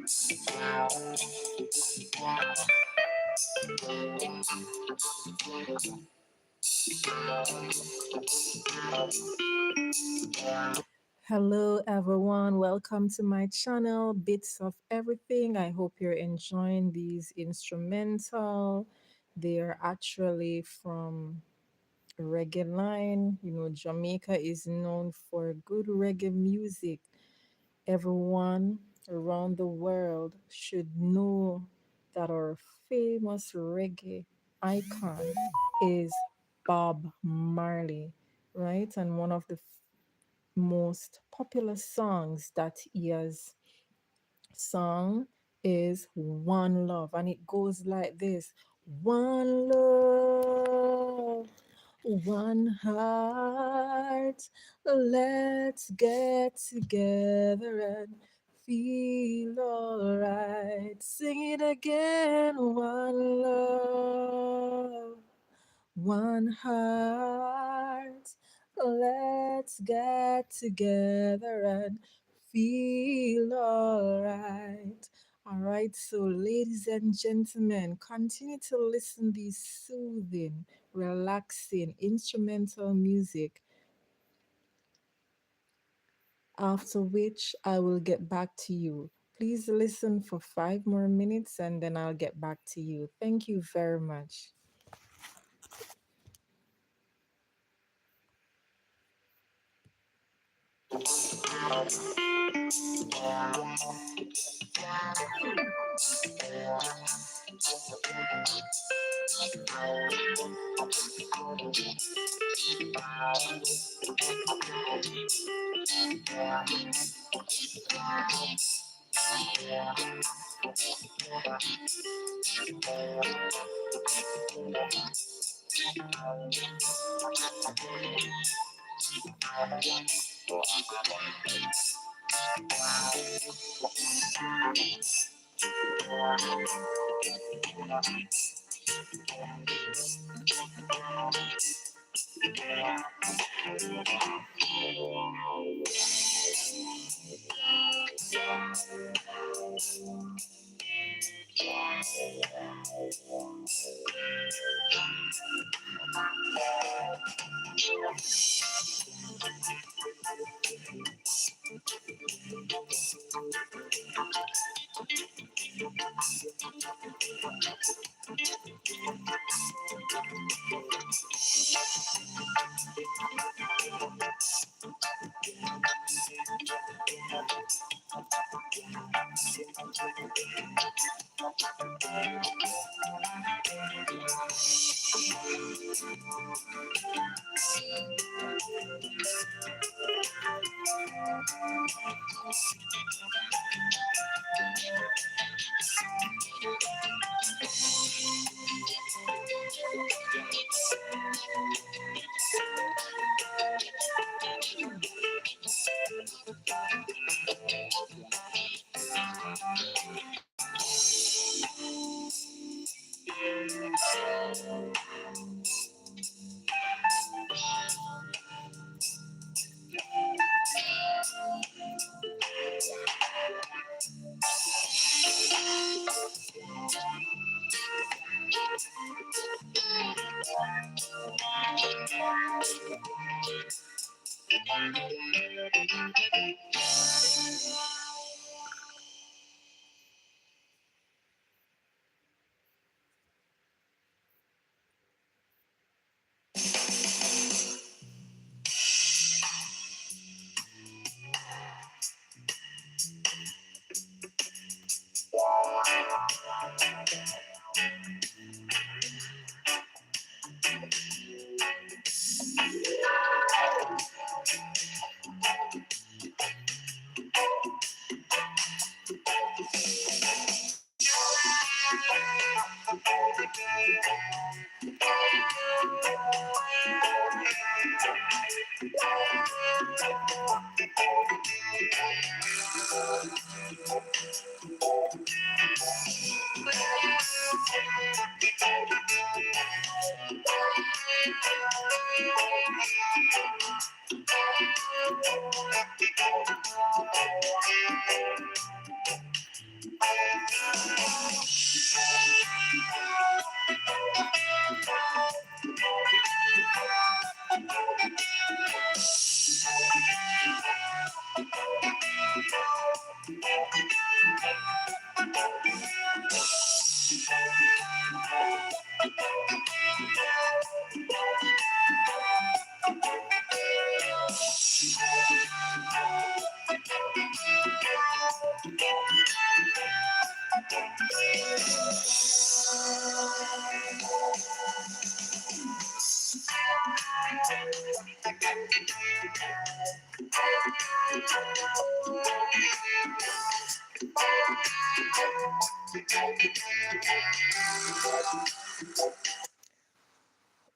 Hello, everyone. Welcome to my channel, Bits of Everything. I hope you're enjoying these instrumental. They are actually from reggae line. Jamaica is known for good reggae music. Everyone around the world should know that our famous reggae icon is Bob Marley, right? And one of the most popular songs that he has sung is One Love, and it goes like this: One love, one heart, let's get together and feel alright. Sing it again: one love, one heart, let's get together and feel alright. Alright, so ladies and gentlemen, continue to listen these soothing, relaxing instrumental music. After which I will get back to you. Please listen for 5 more minutes and then I'll get back to you. Thank you very much.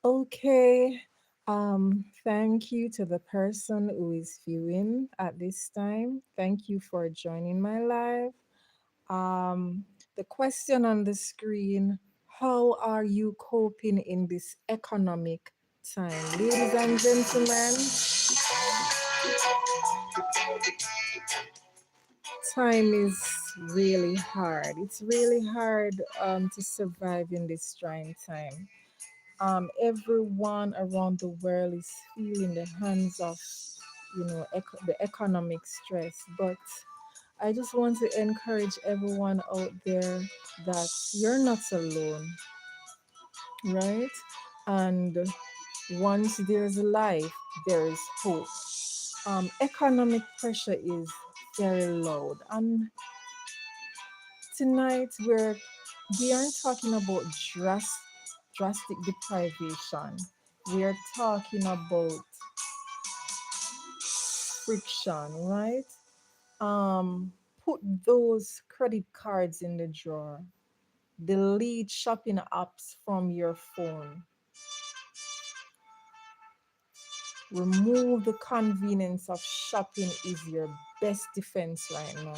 Okay. Thank you to the person who is viewing at this time. Thank you for joining my live. The question on the screen: how are you coping in this economic time? Ladies and gentlemen, time is really hard. It's really hard to survive in this trying time. Everyone around the world is feeling the hands of, the economic stress. But I just want to encourage everyone out there that you're not alone, right? And once there's life, there is hope. Economic pressure is very loud, and tonight we aren't talking about drastic deprivation. We are talking about friction, right? Put those credit cards in the drawer. Delete shopping apps from your phone. Remove the convenience of shopping is your best defense right now.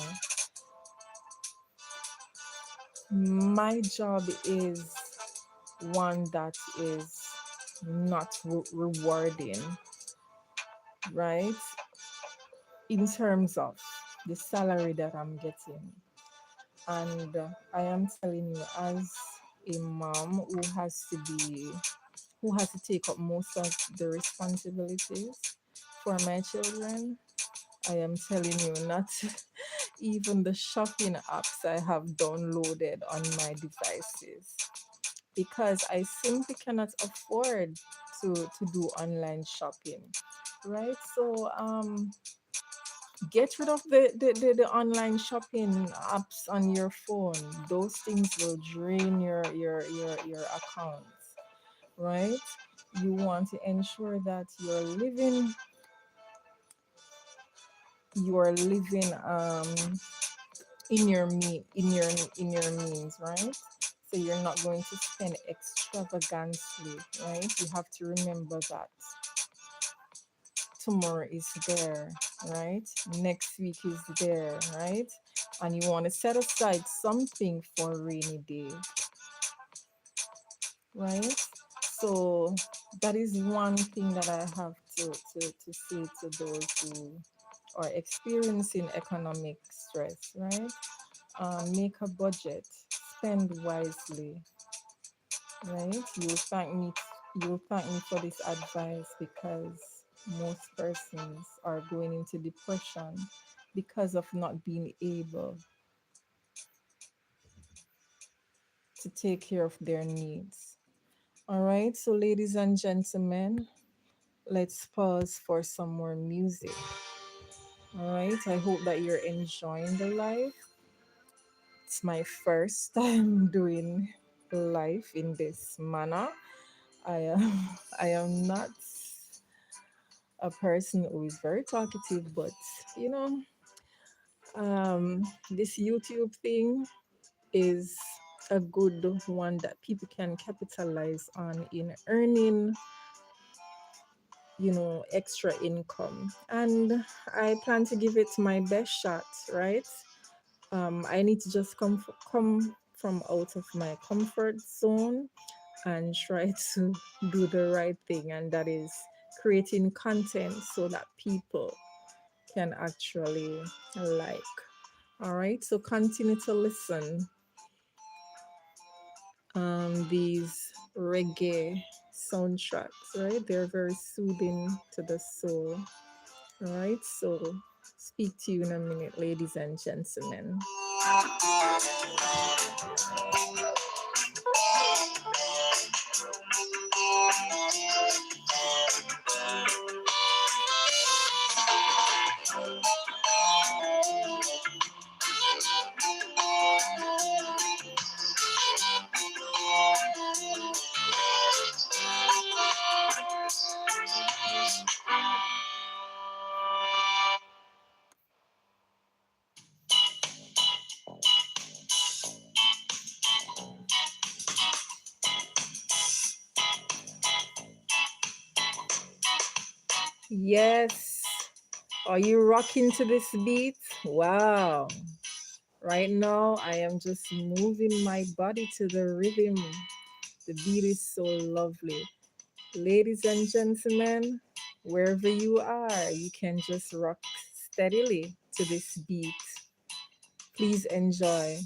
My job is one that is not rewarding, right? In terms of the salary that I'm getting. And I am telling you, as a mom who has to take up most of the responsibilities for my children, I am telling you, not even the shopping apps I have downloaded on my devices, because I simply cannot afford to do online shopping, right? So get rid of the online shopping apps on your phone. Those things will drain your accounts, right? You want to ensure that you're living in your in your means, right? So you're not going to spend extravagantly, right? You have to remember that tomorrow is there, right? Next week is there, right? And you want to set aside something for a rainy day, right? So that is one thing that I have to say to those who are experiencing economic stress, right? Make a budget, spend wisely, right? You'll thank me for this advice, because most persons are going into depression because of not being able to take care of their needs. All right, so ladies and gentlemen, let's pause for some more music. All right, I hope that you're enjoying the live. It's my first time doing live in this manner. I am I am not a person who is very talkative, but you know, this YouTube thing is a good one that people can capitalize on in earning, extra income. And I plan to give it my best shot, right? I need to just come from out of my comfort zone and try to do the right thing, and that is creating content so that people can actually like. All right, so continue to listen. These reggae soundtracks, right? They're very soothing to the soul. All right, so speak to you in a minute, ladies and gentlemen. Yes. Are you rocking to this beat? Wow. Right now, I am just moving my body to the rhythm. The beat is so lovely. Ladies and gentlemen, wherever you are, you can just rock steadily to this beat. Please enjoy.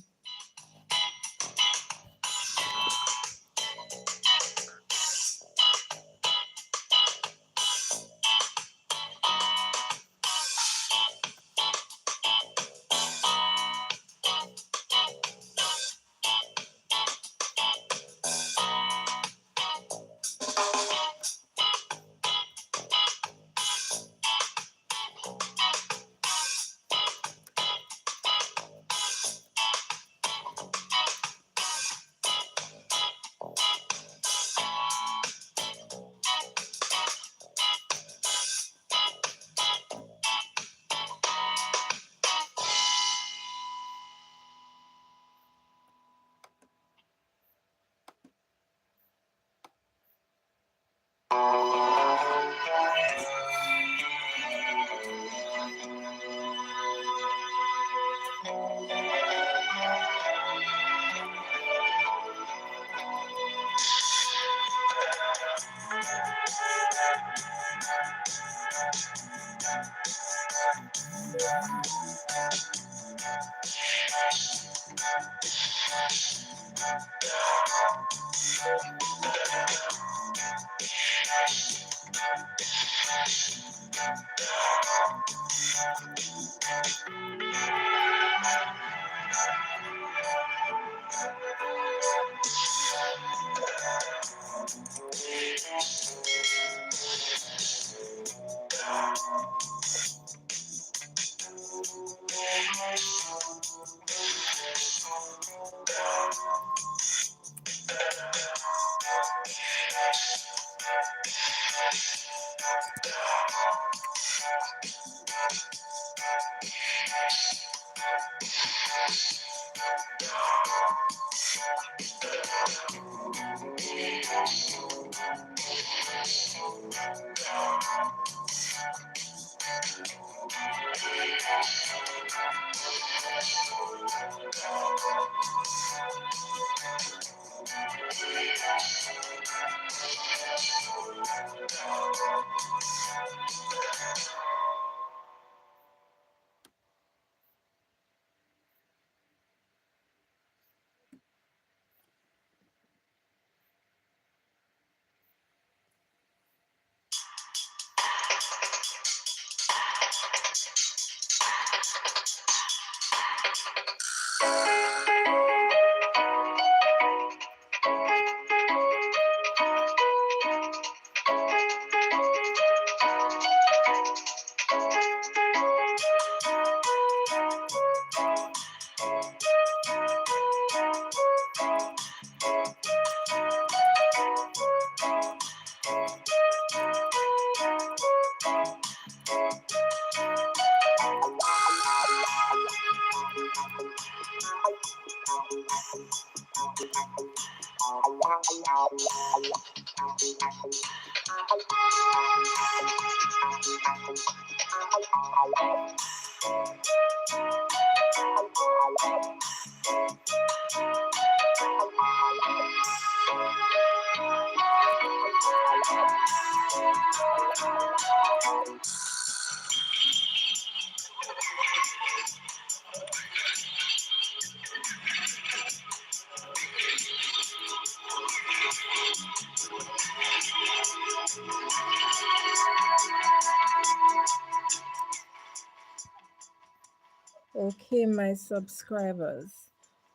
Okay, my subscribers.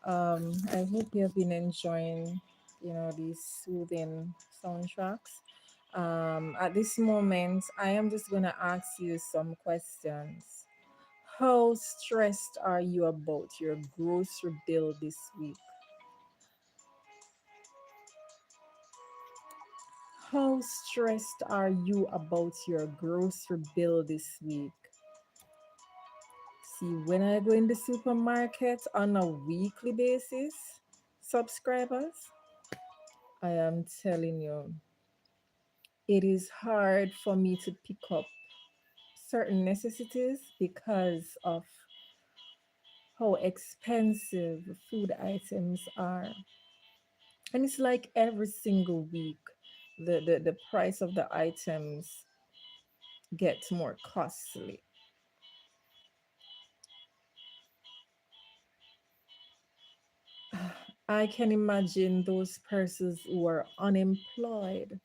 I hope you have been enjoying, these soothing soundtracks. At this moment, I am just gonna ask you some questions. How stressed are you about your grocery bill this week? How stressed are you about your grocery bill this week? See, when I go in the supermarket on a weekly basis, subscribers, I am telling you, it is hard for me to pick up certain necessities because of how expensive food items are. And it's like every single week, the price of the items gets more costly. I can imagine those persons who are unemployed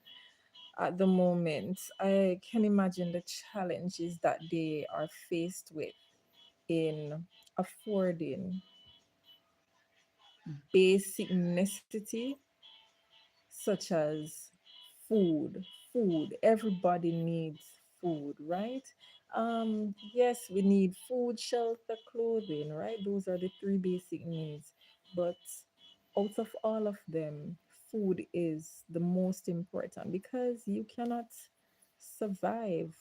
at the moment. I can imagine the challenges that they are faced with in affording basic necessity such as food. Everybody needs food, right? Yes, we need food, shelter, clothing, right? Those are the three basic needs. But out of all of them, food is the most important because you cannot survive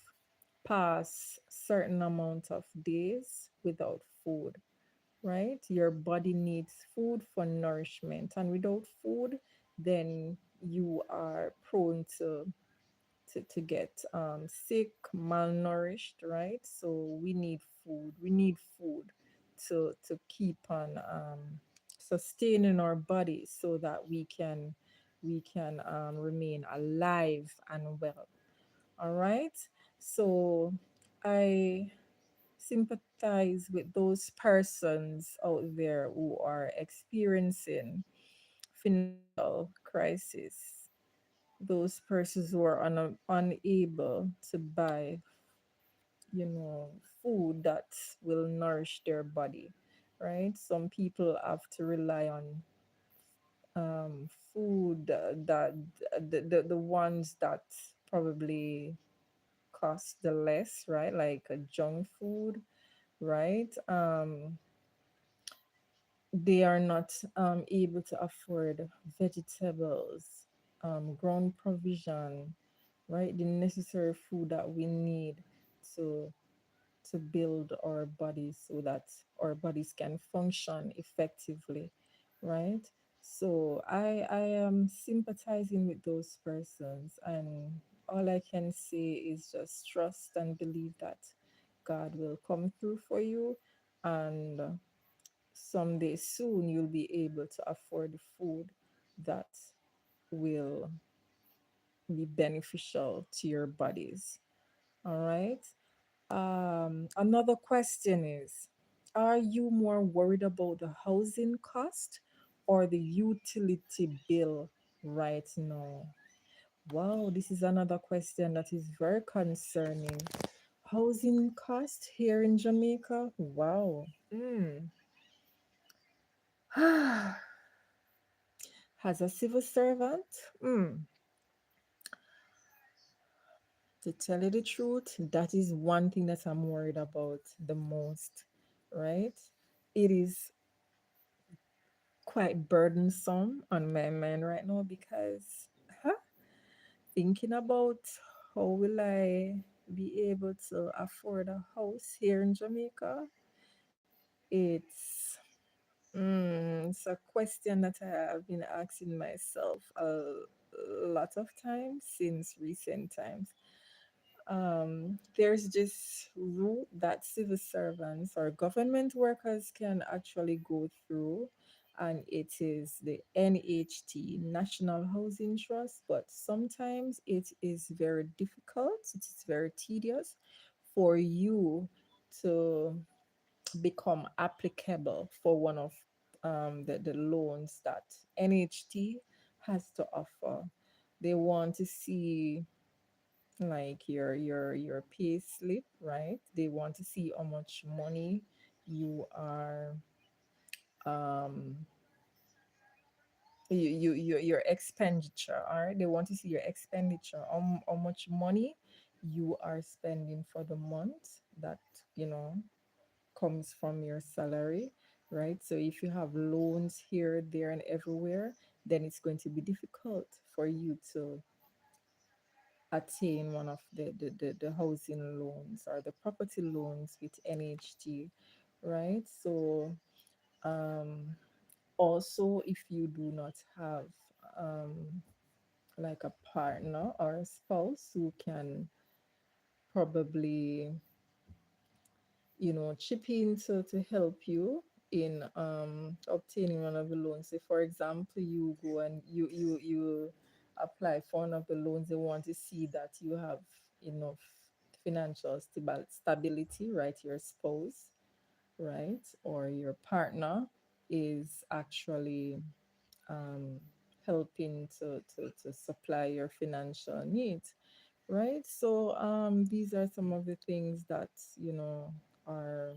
past certain amount of days without food, right? Your body needs food for nourishment, and without food, then you are prone to get sick, malnourished, right? So we need food. We need food to keep on sustaining our bodies so that we can remain alive and well. All right. So I sympathize with those persons out there who are experiencing financial crisis, those persons who are unable to buy, food that will nourish their body, right? Some people have to rely on food that the ones that probably cost the less, right? Like a junk food, right? They are not able to afford vegetables, ground provision, right? The necessary food that we need to to build our bodies so that our bodies can function effectively, right? So I am sympathizing with those persons, and all I can say is just trust and believe that God will come through for you, and someday soon you'll be able to afford the food that will be beneficial to your bodies. All right. Another question is, are you more worried about the housing cost or the utility bill right now? Wow, this is another question that is very concerning. Housing cost here in Jamaica? Wow. As a civil servant, to tell you the truth, that is one thing that I'm worried about the most, right? It is quite burdensome on my mind right now because thinking about how will I be able to afford a house here in Jamaica, it's it's a question that I have been asking myself a lot of times since recent times. There's this route that civil servants or government workers can actually go through, and it is the NHT, National Housing Trust. But sometimes it is very difficult, it is very tedious for you to become applicable for one of the loans that NHT has to offer. They want to see like your pay slip, right? They want to see how much money you are um your expenditure. All right, they want to see your expenditure, how much money you are spending for the month, that you know comes from your salary, right? So if you have loans here, there, and everywhere, then it's going to be difficult for you to attain one of the housing loans or the property loans with NHT, right? So um, also, if you do not have um, like a partner or a spouse who can probably chip in to help you in obtaining one of the loans. Say for example, you go and you apply for one of the loans, they want to see that you have enough financial stability, right? Your spouse, right, or your partner is actually um, helping to supply your financial needs, right? So these are some of the things that are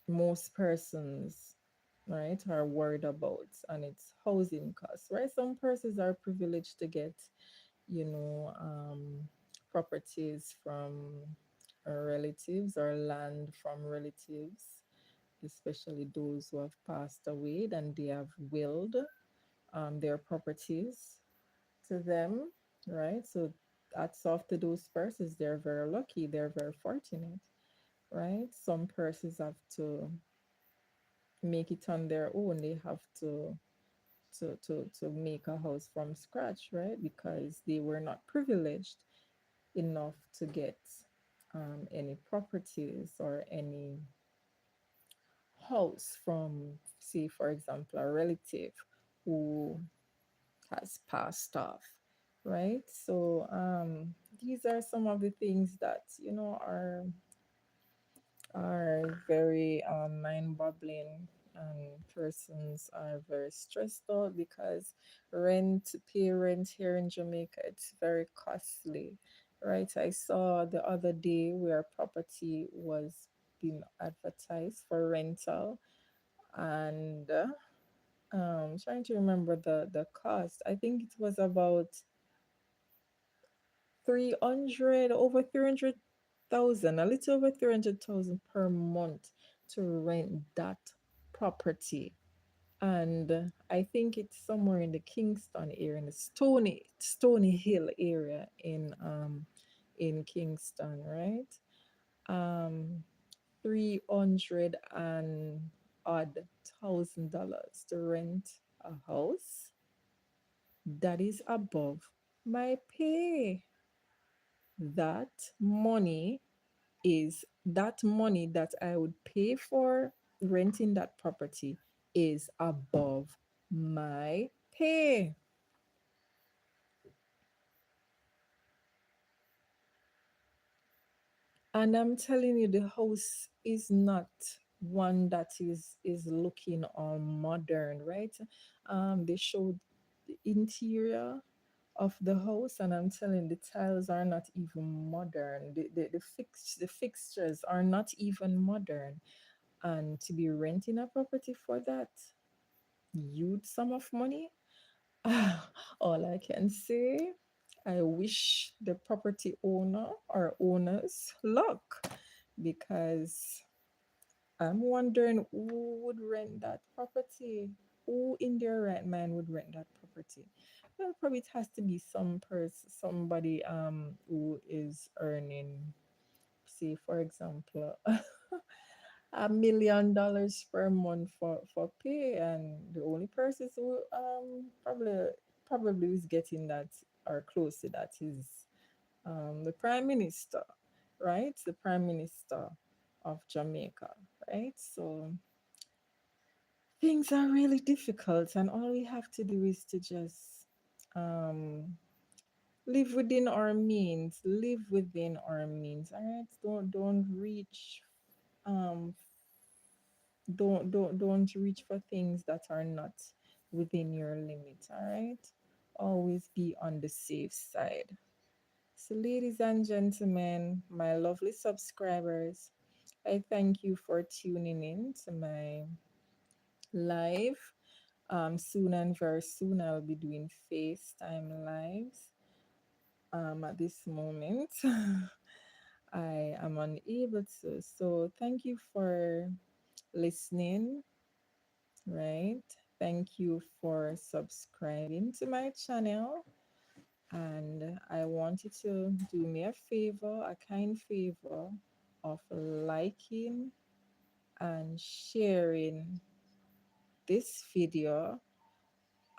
most persons, right, are worried about, and it's housing costs, right? Some persons are privileged to get you know properties from relatives or land from relatives, especially those who have passed away and they have willed their properties to them, right? So that's off to those persons. They're very lucky, they're very fortunate, right? Some persons have to make it on their own. They have to make a house from scratch, right? Because they were not privileged enough to get any properties or any house from, say, for example, a relative who has passed off, right? So these are some of the things that are very mind-boggling, and persons are very stressed out because pay rent here in Jamaica, it's very costly, right? I saw the other day where property was being advertised for rental, and trying to remember the cost. I think it was about 300, over 300,000, a little over 300,000 per month to rent that property. And I think it's somewhere in the Kingston area, in the Stony Hill area in Kingston, right? Um 300 and odd $1,000 to rent a house. That is above my pay. That money that I would pay for renting that property is above my pay. And I'm telling you, the house is not one that is looking all modern, right? They showed the interior of the house, and I'm telling, the tiles are not even modern. The fixtures are not even modern. And to be renting a property for that huge sum of money, all I can say, I wish the property owner or owners luck, because I'm wondering who would rent that property. Who in their right mind would rent that property? Well, probably it has to be somebody who is earning, say for example, $1 million per month for pay, and the only person who probably is getting that or close to that is the prime minister, right? The prime minister of Jamaica, right? So things are really difficult, and all we have to do is to just um live within our means. Live within our means. All right. Don't reach um don't reach for things that are not within your limit. All right. Always be on the safe side. So ladies and gentlemen, my lovely subscribers, I thank you for tuning in to my live. Soon and very soon, I'll be doing FaceTime lives. At this moment, I am unable to. So, thank you for listening, right? Thank you for subscribing to my channel. And I want you to do me a favor, a kind favor of liking and sharing this video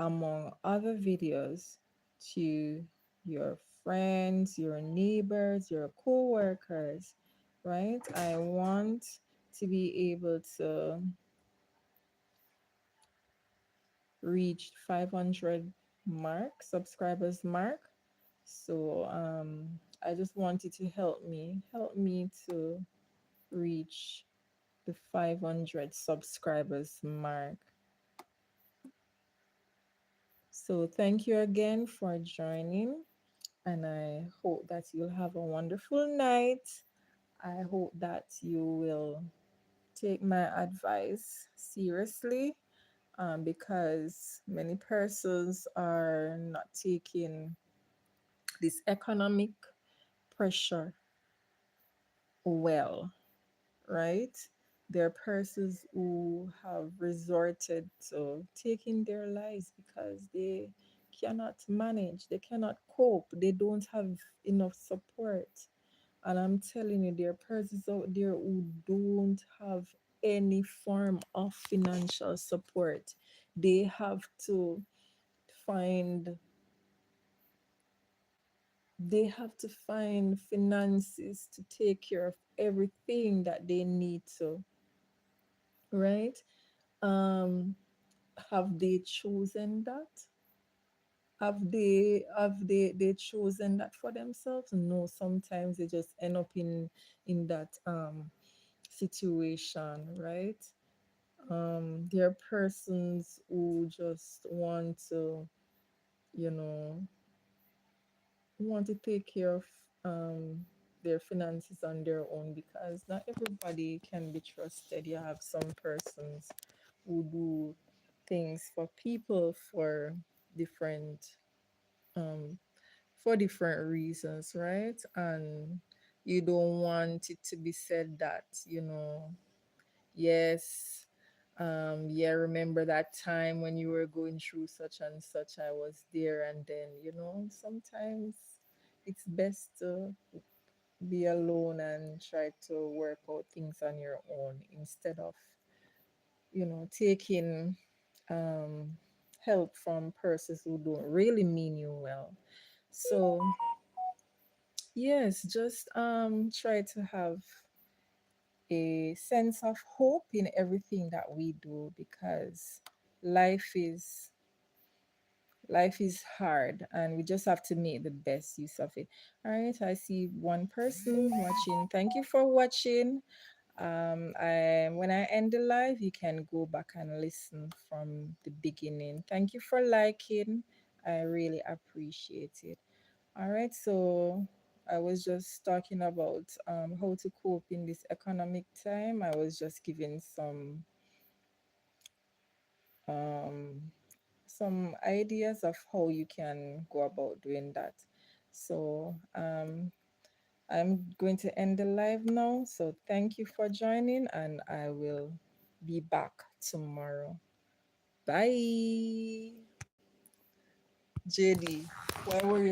among other videos to your friends, your neighbors, your co-workers, right? I want to be able to reach 500 subscribers mark. So I just want you to help me to reach the 500 subscribers mark. So thank you again for joining, and I hope that you'll have a wonderful night. I hope that you will take my advice seriously, because many persons are not taking this economic pressure well, right? There are persons who have resorted to taking their lives because they cannot manage, they cannot cope, they don't have enough support. And I'm telling you, there are persons out there who don't have any form of financial support. They have to find finances to take care of everything that they need to, right? um have they chosen that? Have they chosen that for themselves? No, sometimes they just end up in that situation, right? There are persons who just want to, you know, want to take care of um their finances on their own, because not everybody can be trusted. You have some persons who do things for people different um for different reasons, right? And you don't want it to be said that, yes, yeah, remember that time when you were going through such and such, I was there. And then, sometimes it's best to be alone and try to work out things on your own, instead of, taking um, help from persons who don't really mean you well. So, yes, just try to have a sense of hope in everything that we do, because life is life is hard, and we just have to make the best use of it. All right, I see one person watching. Thank you for watching. When I end the live, you can go back and listen from the beginning. Thank you for liking. I really appreciate it. All right, so I was just talking about how to cope in this economic time. I was just giving um, some ideas of how you can go about doing that. So I'm going to end the live now. So thank you for joining, and I will be back tomorrow. Bye. JD, why were you